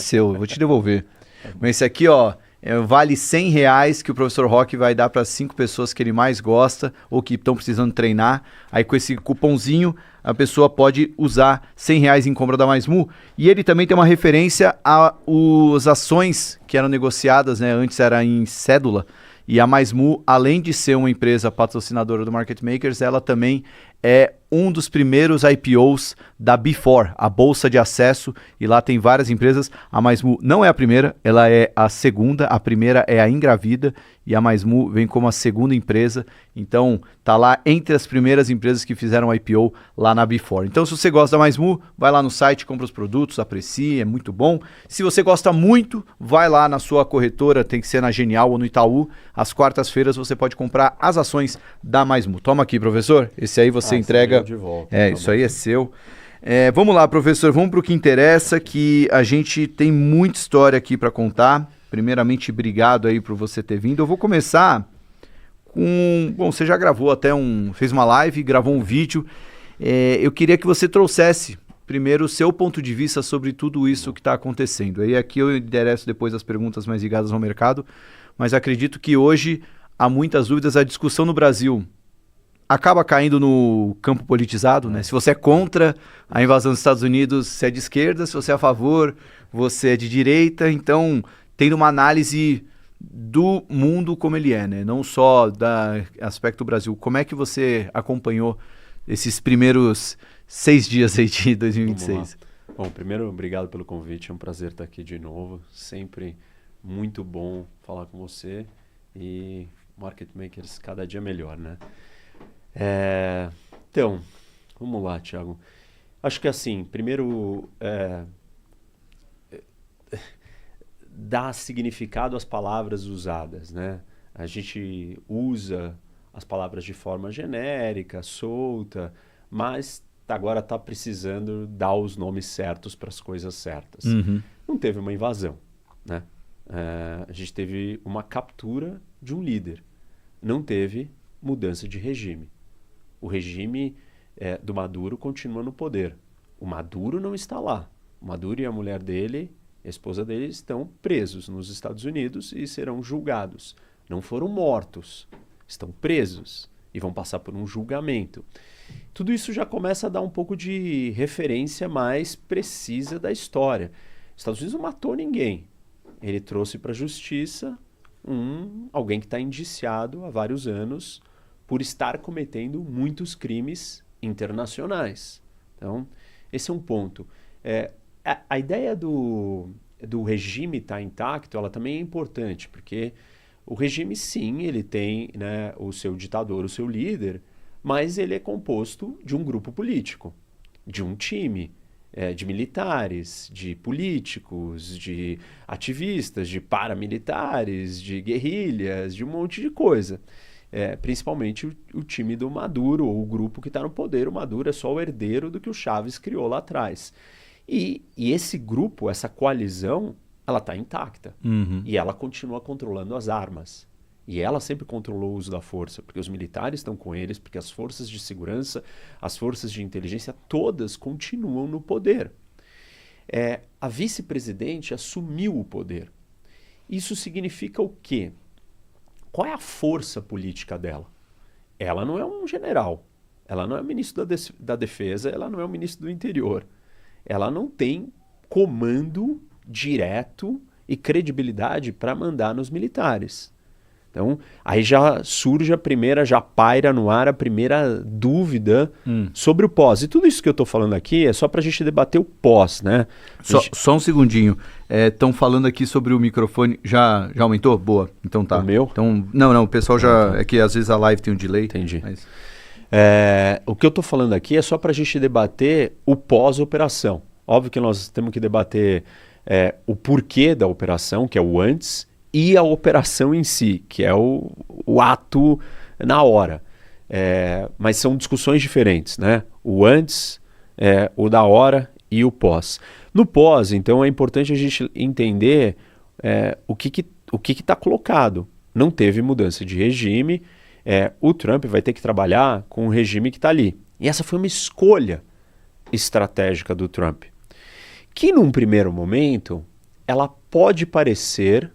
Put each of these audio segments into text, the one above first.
Seu, eu vou te devolver. Mas esse aqui, ó, vale R$ 100 que o professor Roque vai dar para 5 pessoas que ele mais gosta ou que estão precisando treinar. Aí com esse cupomzinho, a pessoa pode usar R$ 100 em compra da MaisMu. E ele também tem uma referência às ações que eram negociadas, né? Antes era em cédula. E a MaisMu, além de ser uma empresa patrocinadora do Market Makers, ela também é um dos primeiros IPOs da B4, a Bolsa de Acesso, e lá tem várias empresas. A MaisMu não é a primeira, ela é a segunda, a primeira é a Ingravida, e a MaisMu vem como a segunda empresa, então tá lá entre as primeiras empresas que fizeram IPO lá na B4. Então se você gosta da MaisMu, vai lá no site, compra os produtos, aprecie, é muito bom. Se você gosta muito, vai lá na sua corretora, tem que ser na Genial ou no Itaú, às quartas-feiras você pode comprar as ações da MaisMu. Toma aqui, professor, esse aí você entrega. De volta, Isso aí é seu. Vamos lá, professor, vamos para o que interessa, que a gente tem muita história aqui para contar. Primeiramente, obrigado aí por você ter vindo. Eu vou começar com... Bom, você já gravou fez uma live, gravou um vídeo. Eu queria que você trouxesse primeiro o seu ponto de vista sobre tudo isso que está acontecendo. Aí aqui eu endereço depois as perguntas mais ligadas ao mercado, mas acredito que hoje há muitas dúvidas. A discussão no Brasil acaba caindo no campo politizado, né? Se você é contra a invasão dos Estados Unidos, você é de esquerda. Se você é a favor, você é de direita. Então, tendo uma análise do mundo como ele é, né? Não só da aspecto Brasil. Como é que você acompanhou esses primeiros 6 dias aí de 2026? Bom, primeiro, obrigado pelo convite. É um prazer estar aqui de novo. Sempre muito bom falar com você. E Market Makers cada dia melhor, né? Então, vamos lá, Thiago. Acho que assim, primeiro, dar significado às palavras usadas, né? A gente usa as palavras de forma genérica, solta, mas agora está precisando dar os nomes certos para as coisas certas. Uhum. Não teve uma invasão, né? A gente teve uma captura de um líder. Não teve mudança de regime. O regime do Maduro continua no poder. O Maduro não está lá. O Maduro e a mulher dele, a esposa dele, estão presos nos Estados Unidos e serão julgados. Não foram mortos, estão presos e vão passar por um julgamento. Tudo isso já começa a dar um pouco de referência mais precisa da história. Os Estados Unidos não matou ninguém. Ele trouxe para a justiça alguém que está indiciado há vários anos por estar cometendo muitos crimes internacionais. Então, esse é um ponto. A ideia do regime estar intacto, ela também é importante, porque o regime, sim, ele tem, né, o seu ditador, o seu líder, mas ele é composto de um grupo político, de um time, de militares, de políticos, de ativistas, de paramilitares, de guerrilhas, de um monte de coisa. Principalmente o time do Maduro, ou o grupo que está no poder. O Maduro é só o herdeiro do que o Chávez criou lá atrás. E esse grupo, essa coalizão, ela está intacta. Uhum. E ela continua controlando as armas. E ela sempre controlou o uso da força, porque os militares estão com eles, porque as forças de segurança, as forças de inteligência, todas continuam no poder. A vice-presidente assumiu o poder. Isso significa o quê? Qual é a força política dela? Ela não é um general, ela não é ministro da defesa, ela não é o ministro do interior. Ela não tem comando direto e credibilidade para mandar nos militares. Então, aí já surge já paira no ar a primeira dúvida sobre o pós. E tudo isso que eu estou falando aqui é só para a gente debater o pós, né? Só um segundinho. Estão falando aqui sobre o microfone. Já aumentou? Boa. Então tá. O meu? Então, não, o pessoal já... É que às vezes a live tem um delay. Entendi. Mas... O que eu estou falando aqui é só para a gente debater o pós-operação. Óbvio que nós temos que debater o porquê da operação, que é o antes, e a operação em si, que é o ato na hora. Mas são discussões diferentes, né? O antes, o da hora e o pós. No pós, então, é importante a gente entender o que está colocado. Não teve mudança de regime, o Trump vai ter que trabalhar com o regime que está ali. E essa foi uma escolha estratégica do Trump, que num primeiro momento ela pode parecer,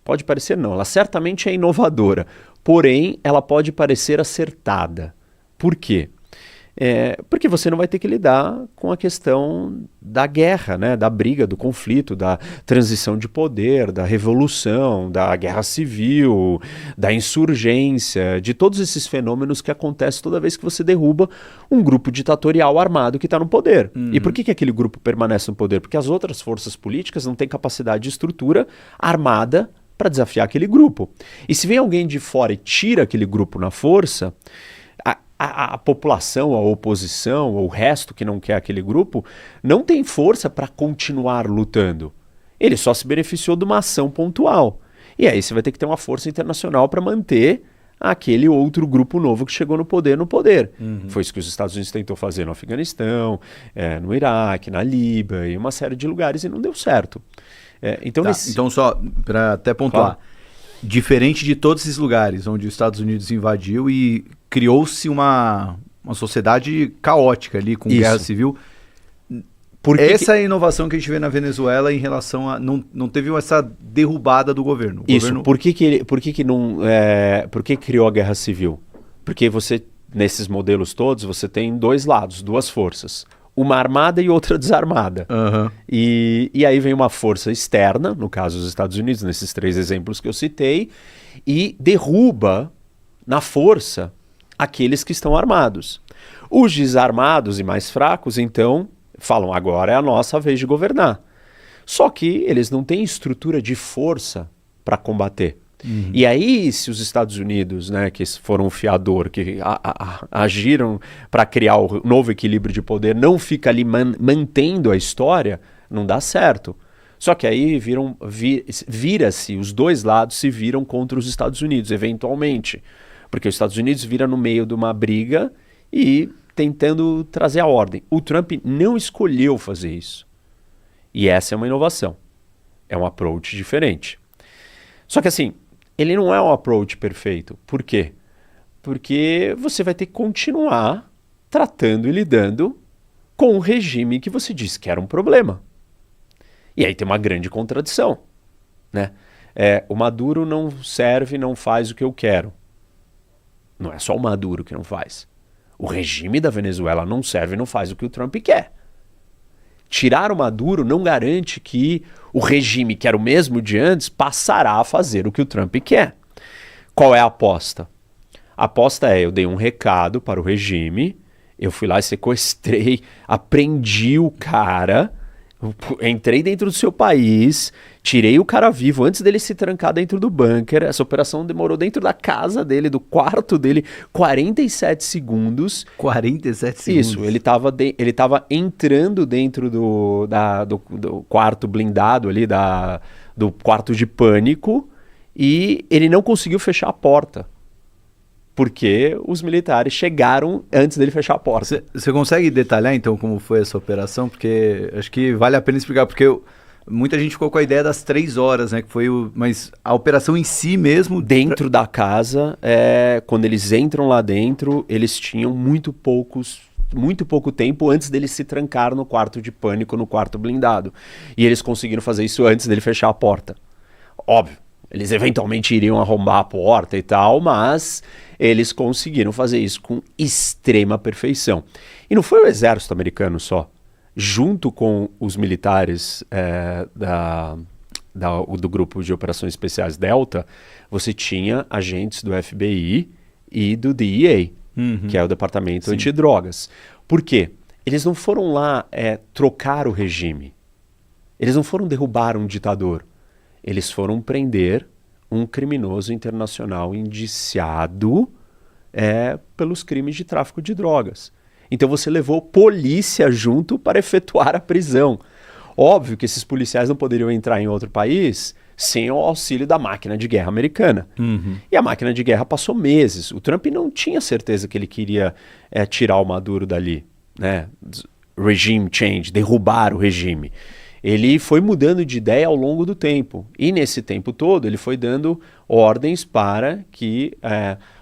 pode parecer não, ela certamente é inovadora, porém ela pode parecer acertada. Por quê? Porque você não vai ter que lidar com a questão da guerra, né? Da briga, do conflito, da transição de poder, da revolução, da guerra civil, da insurgência, de todos esses fenômenos que acontecem toda vez que você derruba um grupo ditatorial armado que está no poder. E por que aquele grupo permanece no poder? Porque as outras forças políticas não têm capacidade de estrutura armada para desafiar aquele grupo. E se vem alguém de fora e tira aquele grupo na força, a população, a oposição, ou o resto que não quer aquele grupo, não tem força para continuar lutando. Ele só se beneficiou de uma ação pontual. E aí você vai ter que ter uma força internacional para manter aquele outro grupo novo que chegou no poder. Foi isso que os Estados Unidos tentou fazer no Afeganistão, no Iraque, na Líbia e uma série de lugares e não deu certo. Então só para até pontuar, claro. Diferente de todos esses lugares onde os Estados Unidos invadiu e criou-se uma sociedade caótica ali, com guerra civil. Essa é a inovação que a gente vê na Venezuela em relação a... Não teve essa derrubada do governo. Por que criou a guerra civil? Porque você, nesses modelos todos, você tem dois lados, duas forças. Uma armada e outra desarmada. E aí vem uma força externa, no caso dos Estados Unidos, nesses 3 exemplos que eu citei, e derruba na força aqueles que estão armados. Os desarmados e mais fracos, então, falam, agora é a nossa vez de governar. Só que eles não têm estrutura de força para combater. E aí, se os Estados Unidos, né, que foram o fiador, que agiram para criar o novo equilíbrio de poder, não fica ali mantendo a história, não dá certo. Só que aí vira-se, os dois lados se viram contra os Estados Unidos, eventualmente. Porque os Estados Unidos vira no meio de uma briga e tentando trazer a ordem. O Trump não escolheu fazer isso. E essa é uma inovação. É um approach diferente. Só que assim, ele não é um approach perfeito. Por quê? Porque você vai ter que continuar tratando e lidando com um regime que você disse que era um problema. E aí tem uma grande contradição, né? O Maduro não serve, não faz o que eu quero. Não é só o Maduro que não faz. O regime da Venezuela não serve e não faz o que o Trump quer. Tirar o Maduro não garante que o regime, que era o mesmo de antes, passará a fazer o que o Trump quer. Qual é a aposta? A aposta eu dei um recado para o regime, eu fui lá e sequestrei, aprendi o cara, entrei dentro do seu país, tirei o cara vivo antes dele se trancar dentro do bunker. Essa operação demorou dentro da casa dele, do quarto dele, 47 segundos. 47 segundos? Isso, ele tava entrando dentro do quarto blindado ali, do quarto de pânico, e ele não conseguiu fechar a porta. Porque os militares chegaram antes dele fechar a porta. Você consegue detalhar, então, como foi essa operação? Porque acho que vale a pena explicar, porque muita gente ficou com a ideia das 3 horas, né? Mas a operação em si mesmo... Dentro da casa, quando eles entram lá dentro, eles tinham muito pouco tempo antes dele se trancar no quarto de pânico, no quarto blindado. E eles conseguiram fazer isso antes dele fechar a porta. Óbvio, eles eventualmente iriam arrombar a porta e tal, mas eles conseguiram fazer isso com extrema perfeição. E não foi o exército americano só. Junto com os militares do Grupo de Operações Especiais Delta, você tinha agentes do FBI e do DEA, que é o Departamento Antidrogas. Por quê? Eles não foram lá trocar o regime. Eles não foram derrubar um ditador. Eles foram prender um criminoso internacional indiciado pelos crimes de tráfico de drogas. Então você levou polícia junto para efetuar a prisão. Óbvio que esses policiais não poderiam entrar em outro país sem o auxílio da máquina de guerra americana. E a máquina de guerra passou meses. O Trump não tinha certeza que ele queria tirar o Maduro dali, né? Regime change, derrubar o regime. Ele foi mudando de ideia ao longo do tempo. E nesse tempo todo ele foi dando ordens para que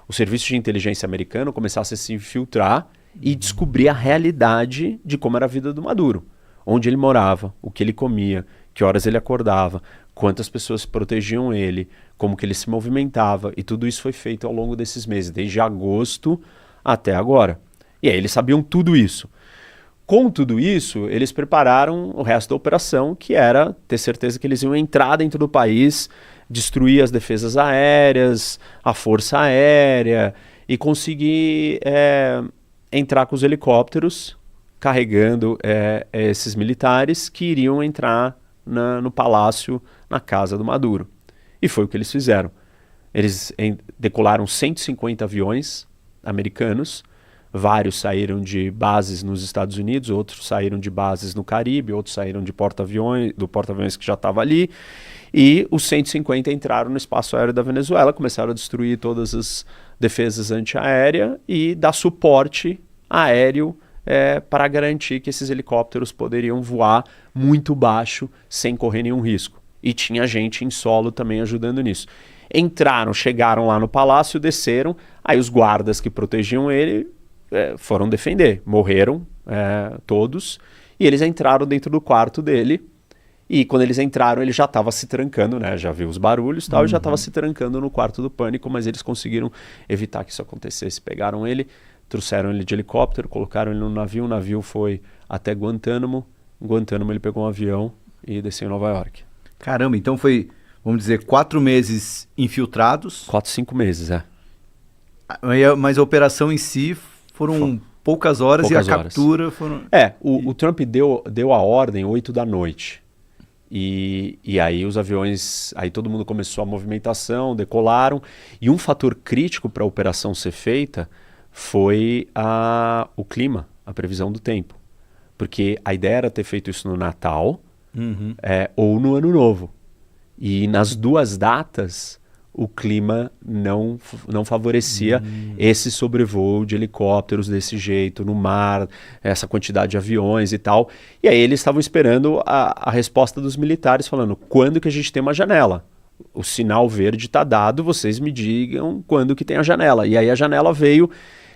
o serviço de inteligência americano começasse a se infiltrar e descobrir a realidade de como era a vida do Maduro. onde ele morava, o que ele comia, que horas ele acordava, quantas pessoas protegiam ele, como que ele se movimentava, e tudo isso foi feito ao longo desses meses, desde agosto até agora. E aí eles sabiam tudo isso. Com tudo isso, eles prepararam o resto da operação, que era ter certeza que eles iam entrar dentro do país, destruir as defesas aéreas, a força aérea e conseguir entrar com os helicópteros carregando esses militares que iriam entrar no palácio, na casa do Maduro. E foi o que eles fizeram. Eles decolaram 150 aviões americanos. Vários saíram de bases nos Estados Unidos, outros saíram de bases no Caribe, outros saíram de do porta-aviões que já estava ali. E os 150 entraram no espaço aéreo da Venezuela, começaram a destruir todas as defesas antiaéreas e dar suporte aéreo para garantir que esses helicópteros poderiam voar muito baixo sem correr nenhum risco. E tinha gente em solo também ajudando nisso. Entraram, chegaram lá no palácio, desceram, aí os guardas que protegiam ele foram defender, morreram todos, e eles entraram dentro do quarto dele, e quando eles entraram ele já estava se trancando, né? Já viu os barulhos e tal, e já estava se trancando no quarto do pânico, mas eles conseguiram evitar que isso acontecesse. Pegaram ele, trouxeram ele de helicóptero, colocaram ele no navio, o navio foi até Guantánamo, em Guantánamo ele pegou um avião e desceu em Nova York. Caramba, então foi, vamos dizer, 4 meses infiltrados. 4, 5 meses, Mas a operação em si foram poucas horas poucas e a horas. captura foram... O Trump deu a ordem 8 da noite. E aí os aviões, aí todo mundo começou a movimentação, decolaram. E um fator crítico para a operação ser feita foi o clima, a previsão do tempo. Porque a ideia era ter feito isso no Natal ou no Ano Novo. E nas duas datas o clima não favorecia esse sobrevoo de helicópteros desse jeito, no mar, essa quantidade de aviões e tal. E aí eles estavam esperando a resposta dos militares, falando, quando que a gente tem uma janela? O sinal verde está dado, vocês me digam quando que tem a janela. E aí a janela veio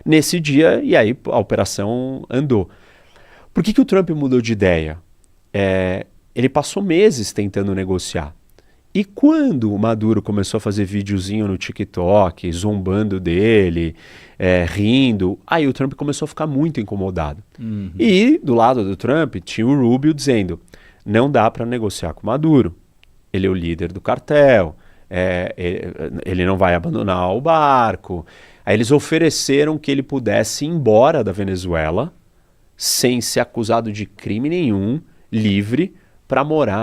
nesse dia e aí a operação andou. Por que o Trump mudou de ideia? Ele passou meses tentando negociar. E quando o Maduro começou a fazer videozinho no TikTok, zombando dele, rindo, aí o Trump começou a ficar muito incomodado. E do lado do Trump tinha o Rubio dizendo, não dá para negociar com o Maduro. Ele é o líder do cartel, ele não vai abandonar o barco. Aí eles ofereceram que ele pudesse ir embora da Venezuela sem ser acusado de crime nenhum, livre, para morar